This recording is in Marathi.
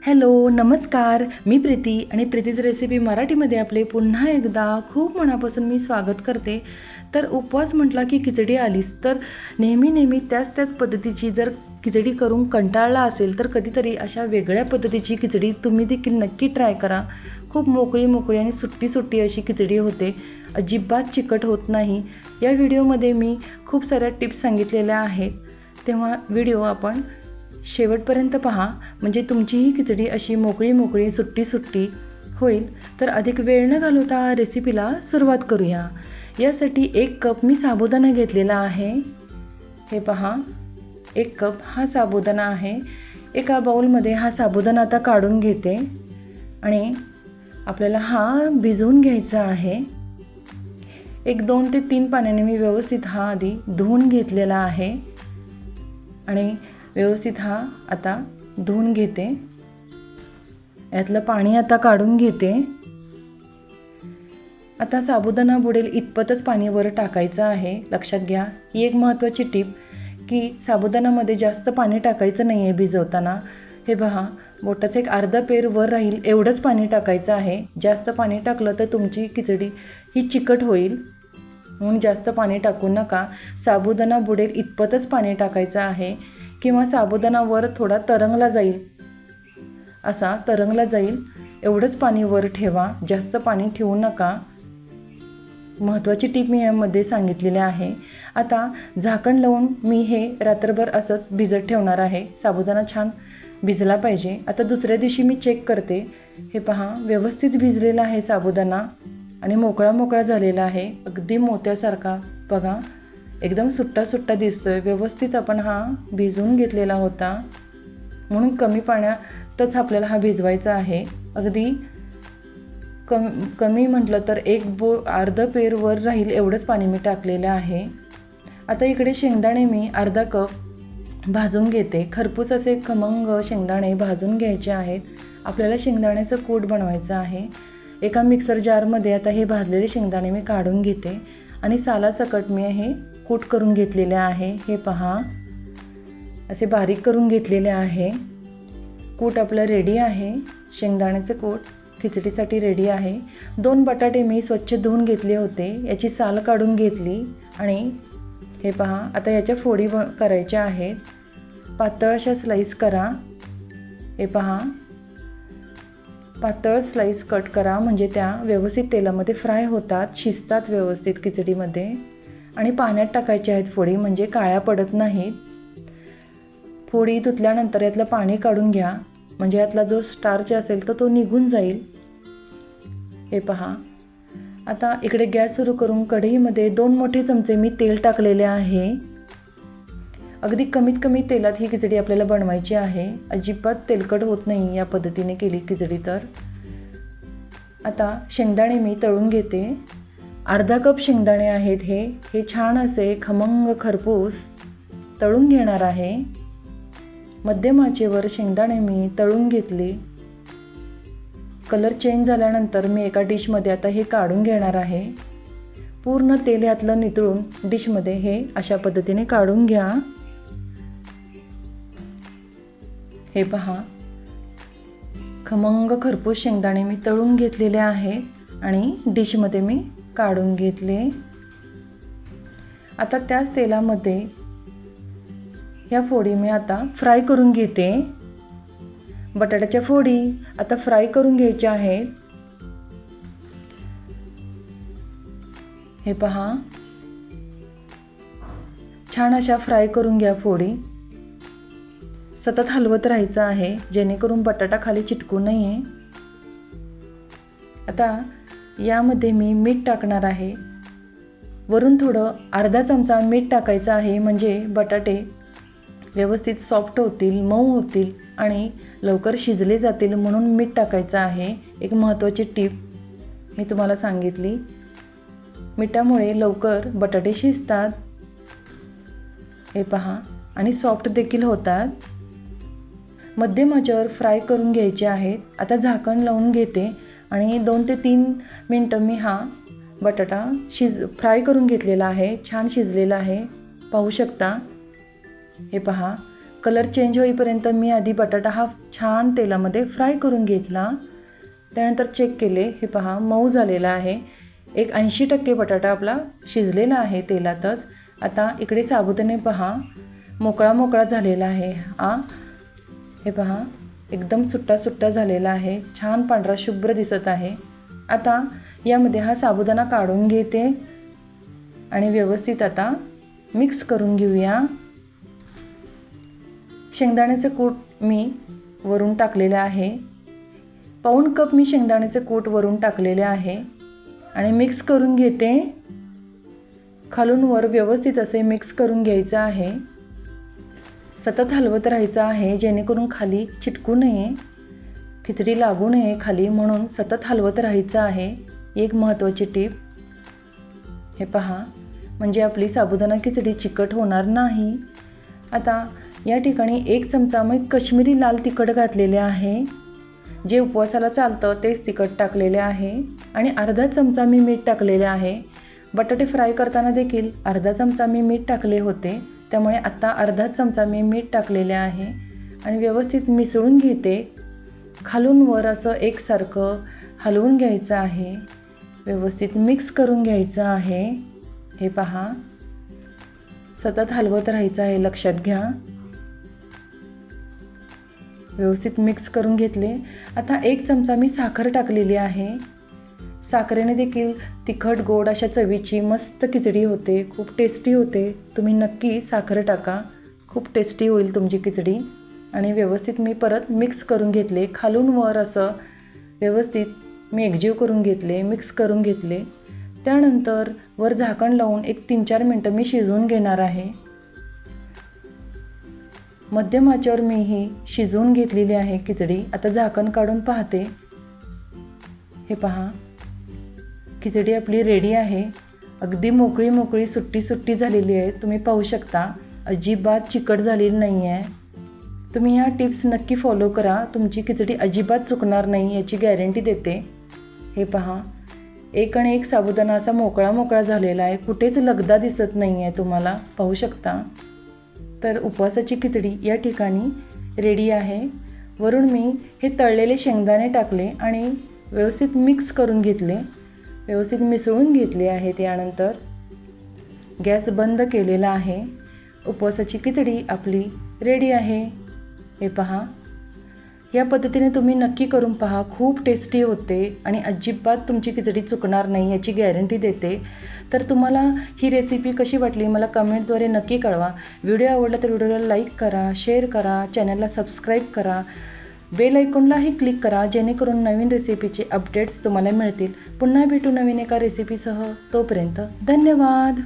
हॅलो नमस्कार, मी प्रीती आणि प्रीतीज रेसिपी मराठीमध्ये आपले पुन्हा एकदा खूप मनापासून मी स्वागत करते. तर उपवास म्हटला की खिचडी आलीच. तर नेहमी त्याच पद्धतीची जर खिचडी करून कंटाळला असेल तर कधीतरी अशा वेगळ्या पद्धतीची खिचडी तुम्ही देखील नक्की ट्राय करा. खूप मोकळी आणि सुट्टी अशी खिचडी होते, अजिबात चिकट होत नाही. या व्हिडिओमध्ये मी खूप साऱ्या टिप्स सांगितलेल्या आहेत, तेव्हा व्हिडिओ आपण शेवटपर्यंत पहा, म्हणजे तुमची ही खिचडी अशी मोकळी सुट्टी होईल. तर अधिक वेळ न घालवता रेसिपीला सुरुवात करूया. यासाठी 1 कप मी साबुदाणा घेतलेला आहे. हे पहा, 1 कप हा साबुदाणा आहे. एका बाउलमध्ये हा साबुदाणा आता काढून घेते आणि आपल्याला हा भिजवून घ्यायचा आहे. 2 ते 3 पाण्याने मी व्यवस्थित हा आधी धुवून घेतलेला आहे आणि व्यवस्थित हा आता धुवून घेते. यातलं पाणी आता काढून घेते. आता साबुदाणा बुडेल इतपतच पाणी वर टाकायचं आहे. लक्षात घ्या, ही एक महत्त्वाची टिप की साबुदाण्यामध्ये जास्त पाणी टाकायचं नाही आहे भिजवताना. हे पहा, बोटाचं एक अर्धा पेर वर राहील एवढंच पाणी टाकायचं आहे. जास्त पाणी टाकलं तर तुमची खिचडी ही चिकट होईल, म्हणून जास्त पाणी टाकू नका. साबुदाणा बुडेल इतपतच पाणी टाकायचं आहे, किंवा साबुदाणा वर थोडा तरंगला जाईल एवढंच पाणी वर ठेवा. जास्त पाणी ठेवू नका. महत्त्वाची टीप मी यामध्ये सांगितलेली आहे. आता झाकण लावून मी हे रात्रभर असंच भिजत ठेवणार आहे. साबुदाणा छान भिजला पाहिजे. आता दुसऱ्या दिवशी मी चेक करते. हे पहा, व्यवस्थित भिजलेला आहे साबुदाणा आणि मोकळा झालेला आहे, अगदी मोत्यासारखा. बघा, एकदम सुट्टा दिसतोय. व्यवस्थित आपण हा भिजवून घेतलेला होता, म्हणून कमी पाण्यातच आपल्याला हा भिजवायचा आहे. अगदी कमी म्हटलं तर अर्धा पेर वर राहील एवढंच पाणी मी टाकलेलं आहे. आता इकडे शेंगदाणे मी अर्धा कप भाजून घेते. खरपूस असे खमंग शेंगदाणे भाजून घ्यायचे आहेत. आपल्याला शेंगदाण्याचं कूट बनवायचं आहे. एका मिक्सर जारमध्ये आता हे भाजलेले शेंगदाणे मी काढून घेते आणि सालासकट मी हे कूट करून घेतलेले आहे. हे पहा, असे बारीक करून घेतलेले आहे. कूट आपलं रेडी आहे. शेंगदाण्याचं कूट खिचडीसाठी रेडी आहे. 2 बटाटे मी स्वच्छ धुवून घेतले होते, याची साल काढून घेतली आणि हे पहा, आता याच्या फोडी करायच्या आहेत. पातळ अशा स्लाईस करा. हे पहा, पातळ स्लाईस कट करा, म्हणजे त्या व्यवस्थित तेलामध्ये फ्राय होतात, शिजतात व्यवस्थित खिचडीमध्ये. आणि पाण्यात टाकायचे आहेत फोडी, म्हणजे काळ्या पडत नाहीत. फोडी धुतल्यानंतर यातलं पाणी काढून घ्या, म्हणजे यातला जो स्टार्च असेल तर तो निघून जाईल. हे पहा, आता इकडे गॅस सुरू करून कढईमध्ये 2 मोठे चमचे मी तेल टाकलेले आहे. अगदी कमी तेलात ही खिचडी आपल्याला बनवायची आहे. अजिबात तेलकट होत नाही या पद्धतीने केली खिचडी तर. आता शेंगदाणे मी तळून घेते. अर्धा कप शेंगदाणे आहेत. हे छान असे खमंग खरपूस तळून घेणार आहे. मध्यम आचेवर शेंगदाणे मी तळून घेतले. कलर चेंज झाल्यानंतर मी एका डिशमध्ये आता हे काढून घेणार आहे. पूर्ण तेल ह्यातलं नितळून डिशमध्ये हे अशा पद्धतीने काढून घ्या. हे पहा, खमंग खरपूस शेंगदाणे मी तळून घेतलेले आहेत आणि डिशमध्ये मी काढून घेतले. आता त्याच तेलामध्ये ह्या फोडी मी आता फ्राय करून घेते. बटाट्याच्या फोडी आता फ्राय करून घ्यायच्या आहेत. हे पहा, छान अशा फ्राय करून घ्या फोडी. सतत हलवत राहायचं आहे, जेणेकरून बटाटा खाली चिटकू नये. आता यामध्ये मी मीठ टाकणार आहे. वरून थोडं अर्धा चमचा मीठ टाकायचं आहे, म्हणजे बटाटे व्यवस्थित सॉफ्ट होतील, मऊ होतील आणि लवकर शिजले जातील, म्हणून मीठ टाकायचं आहे. एक महत्त्वाची टीप मी तुम्हाला सांगितली. मिठामुळे लवकर बटाटे शिजतात. हे पहा, आणि सॉफ्ट देखील होतात. मध्यम आचेवर फ्राय करून घ्यायचे आहेत. आता झाकण लावून घेते आणि 2 ते 3 मिनटं मी हा बटाटा फ्राय करून घेतलेला आहे. छान शिजलेला आहे, पाहू शकता. हे पहा, कलर चेंज होईपर्यंत मी आधी बटाटा हा छान तेलामध्ये फ्राय करून घेतला. त्यानंतर चेक केले, हे पहा मऊ झालेला आहे. एक 80% बटाटा आपला शिजलेला आहे तेलातच. आता इकडे साबुदाणे पहा मोकळा मोकळा झालेला आहे. हे पहा एकदम सुट्टा सुट्टा झालेला आहे. छान पांढरा शुभ्र दिसत आहे. आता यामध्ये हा साबुदाणा काढून घेते आणि व्यवस्थित आता मिक्स करून घेऊया. शेंगदाण्याचे कूट मी वरून टाकलेले आहे. पाऊण कप मी शेंगदाण्याचे कूट वरून टाकलेले आहे आणि मिक्स करून घेते. खालून वर व्यवस्थित असे मिक्स करून घ्यायचं आहे. सतत हलवत राहायचं आहे जेणेकरून खाली चिटकू नये, खिचडी लागू नये खाली, म्हणून सतत हलवत राहायचं आहे. एक महत्त्वाची टीप. हे पहा म्हणजे आपली साबुदाणा खिचडी चिकट होणार नाही. आता या ठिकाणी 1 चमचा मी काश्मीरी लाल तिखट घातलेले आहे. जे उपवासाला चालतं तेच तिखट टाकलेले आहे आणि अर्धा चमचा मी मीठ टाकलेले आहे. बटाटे फ्राय करताना देखील अर्धा चमचा मी मीठ टाकले होते, त्यामुळे आत्ता अर्धा चमचा मी मीठ टाकलेले आहे आणि व्यवस्थित मिसळून घेते. खालून वर असं एकसारखं हलवून घ्यायचं आहे. व्यवस्थित मिक्स करून घ्यायचं आहे. हे पहा सतत हलवत राहायचं आहे, लक्षात घ्या. व्यवस्थित मिक्स करून घेतले. आता 1 चमचा मी साखर टाकलेली आहे. साखरेने देखील तिखट गोड अशा चवीची मस्त खिचडी होते, खूप टेस्टी होते. तुम्ही नक्की साखर टाका, खूप टेस्टी होईल तुमची खिचडी. आणि व्यवस्थित मी परत मिक्स करून घेतले. खालून वर असं व्यवस्थित मी एकजीव करून घेतले, मिक्स करून घेतले. त्यानंतर वर झाकण लावून एक 3-4 मिनटं मी शिजवून घेणार आहे. मध्यम आचेवर मी ही शिजवून घेतलेली आहे खिचडी. आता झाकण काढून पाहते. हे पहा खिचडी आपली रेडी आहे. अगदी मोकळी मोकळी सुट्टी सुट्टी झालेली आहे. तुम्ही पाहू शकता अजिबात चिकट झालेली नाही आहे. तुम्ही ह्या टिप्स नक्की फॉलो करा. तुमची खिचडी अजिबात चुकणार नाही याची गॅरंटी देते. हे पहा 1 आणि 1 साबुदाणा असा मोकळा मोकळा झालेला आहे. कुठेच लगदा दिसत नाही आहे, तुम्हाला पाहू शकता. तर उपवासाची खिचडी या ठिकाणी रेडी आहे. वरून मी हे तळलेले शेंगदाणे टाकले आणि व्यवस्थित मिक्स करून घेतले, व्यवस्थित मिसळून घेतले आहे. त्यानंतर गॅस बंद केलेला आहे. उपवासाची खिचडी आपली रेडी आहे. हे पहा या पद्धतीने तुम्ही नक्की करून पहा. खूप टेस्टी होते आणि अजिबात तुमची खिचडी चुकणार नाही याची गॅरंटी देते. तर तुम्हाला ही रेसिपी कशी वाटली मला कमेंटद्वारे नक्की कळवा. व्हिडिओ आवडला तर व्हिडिओला लाईक करा, शेअर करा, चॅनलला सबस्क्राईब करा, बेल आयकॉनलाही क्लिक करा जेणेकरून नवीन रेसिपीचे अपडेट्स तुम्हाला मिळतील. पुन्हा भेटू नवीन एका रेसिपीसह. तोपर्यंत धन्यवाद.